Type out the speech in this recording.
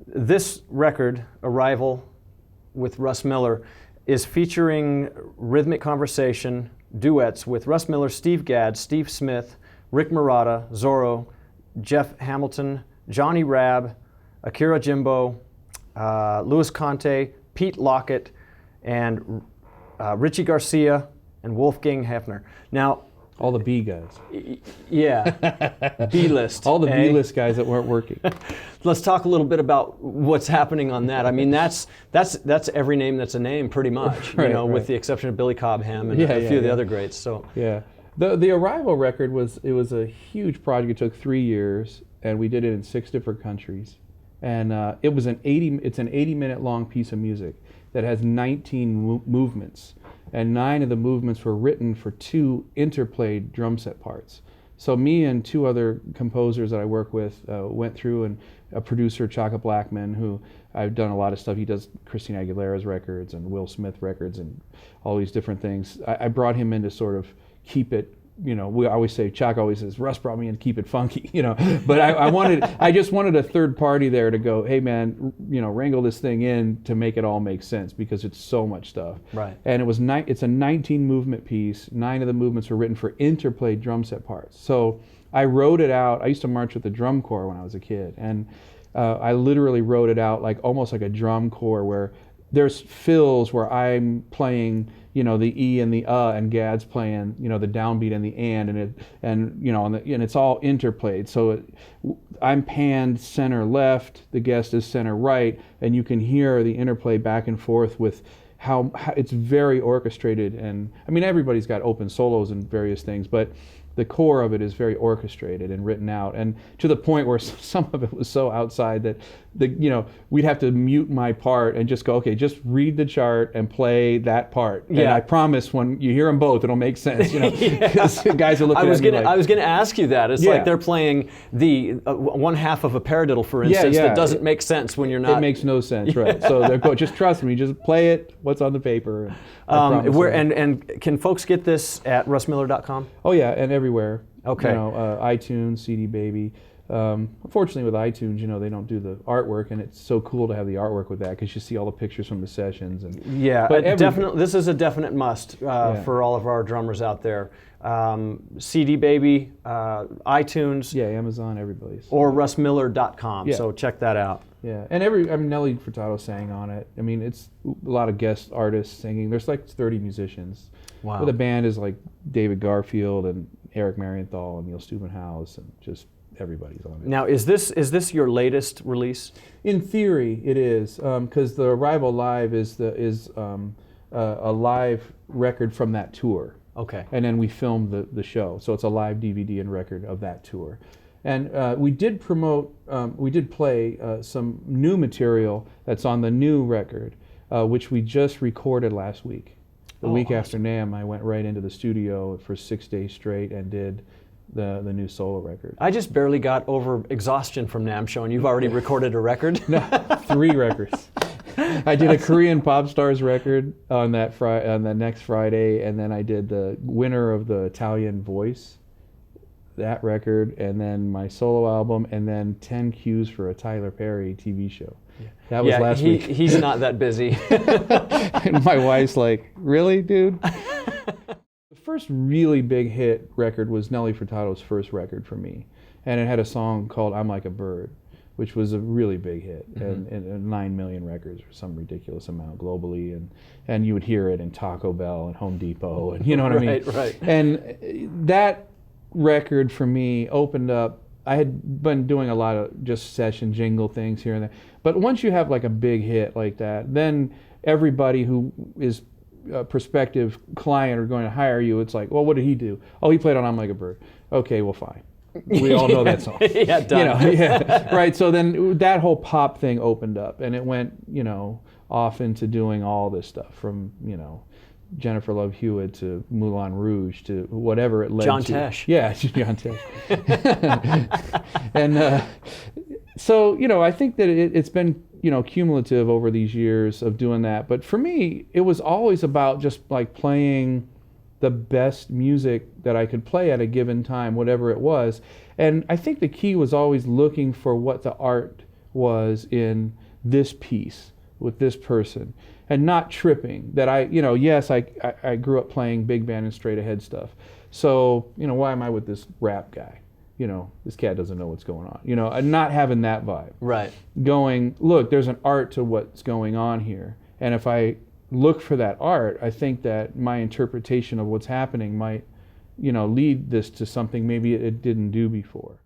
This record, Arrival with Russ Miller, is featuring rhythmic conversation, duets with Russ Miller, Steve Gadd, Steve Smith, Rick Marotta, Zorro, Jeff Hamilton, Johnny Rabb, Akira Jimbo, Louis Conte, Pete Lockett, and Richie Garcia, and Wolfgang Hefner. Now, all the B guys. Yeah, B-list. All the B-list guys that weren't working. Let's talk a little bit about what's happening on that. I mean, that's every name that's a name, pretty much. Right, with the exception of Billy Cobham and a few of the other greats. So yeah, the Arrival record was a huge project. It took 3 years, and we did it in 6 different countries. And it's an 80-minute long piece of music that has 19 movements. And 9 of the movements were written for 2 interplayed drum set parts. So me and 2 other composers that I work with went through, and a producer, Chaka Blackman, who I've done a lot of stuff. He does Christina Aguilera's records and Will Smith records and all these different things. I brought him in to sort of keep it, we always say, Chaka always says, Russ brought me in to keep it funky, But I just wanted a third party there to go, hey man, wrangle this thing in to make it all make sense, because it's so much stuff. Right. And it's a 19 movement piece. 9 of the movements were written for interplayed drum set parts. So I wrote it out. I used to march with the drum corps when I was a kid, and I literally wrote it out almost like a drum corps, where there's fills where I'm playing, the E and the and Gadd's playing, the downbeat and the and it's all interplayed. So I'm panned center left, the guest is center right, and you can hear the interplay back and forth with how it's very orchestrated. And I mean, everybody's got open solos and various things, but the core of it is very orchestrated and written out, and to the point where some of it was so outside that we'd have to mute my part and just go, okay, just read the chart and play that part. Yeah. And I promise when you hear them both, it'll make sense. Because guys are looking at me like, I was going to ask you that. It's like they're playing the one half of a paradiddle, for instance, that doesn't make sense when you're not. It makes no sense, right? So they're going, just trust me, just play it. What's on the paper? And can folks get this at russmiller.com? Oh yeah, and everywhere. Okay. iTunes, CD Baby. Unfortunately, with iTunes, they don't do the artwork, and it's so cool to have the artwork with that, because you see all the pictures from the sessions. And definitely, this is a definite must for all of our drummers out there. CD Baby, iTunes, Amazon, everybody's, or russmiller.com. So check that out. Yeah, and Nelly Furtado sang on it. I mean, it's a lot of guest artists singing. There's 30 musicians. Wow. But the band is like David Garfield and Eric Marienthal and Neil Steubenhaus, and just everybody's on it. Now, is this your latest release? In theory, it is, because the Arrival Live is a live record from that tour. Okay. And then we filmed the show, so it's a live DVD and record of that tour. And we did play some new material that's on the new record, which we just recorded last week. The week after NAMM, I went right into the studio for 6 days straight and did the new solo record. I just barely got over exhaustion from NAMM show, and you've already recorded a record? No, 3 records. I did a Korean pop stars record on the next Friday, and then I did the winner of the Italian Voice, that record, and then my solo album, and then 10 cues for a Tyler Perry TV show. Yeah. That was last week. He's not that busy. And my wife's like, really, dude? The first really big hit record was Nelly Furtado's first record for me. And it had a song called I'm Like a Bird, which was a really big hit, and 9 million records or some ridiculous amount globally. And you would hear it in Taco Bell and Home Depot, and you know what I mean? Right. And that record for me opened up. I had been doing a lot of just session jingle things here and there, but once you have like a big hit like that, then everybody who is a prospective client or going to hire you, it's like, well, what did he do? Oh, he played on I'm Like a Bird. Okay, well, fine. We all know that song. Yeah, done. Right. So then that whole pop thing opened up, and it went, off into doing all this stuff from, Jennifer Love Hewitt to Moulin Rouge to whatever it led John to. Tesh. Yeah, John Tesh. And so, I think that it's been, cumulative over these years of doing that. But for me, it was always about just like playing the best music that I could play at a given time, whatever it was. And I think the key was always looking for what the art was in this piece with this person, and not tripping that yes, I grew up playing big band and straight ahead stuff. So, why am I with this rap guy? This cat doesn't know what's going on. And not having that vibe. Right. Going, look, there's an art to what's going on here. And if I look for that art, I think that my interpretation of what's happening might, lead this to something maybe it didn't do before.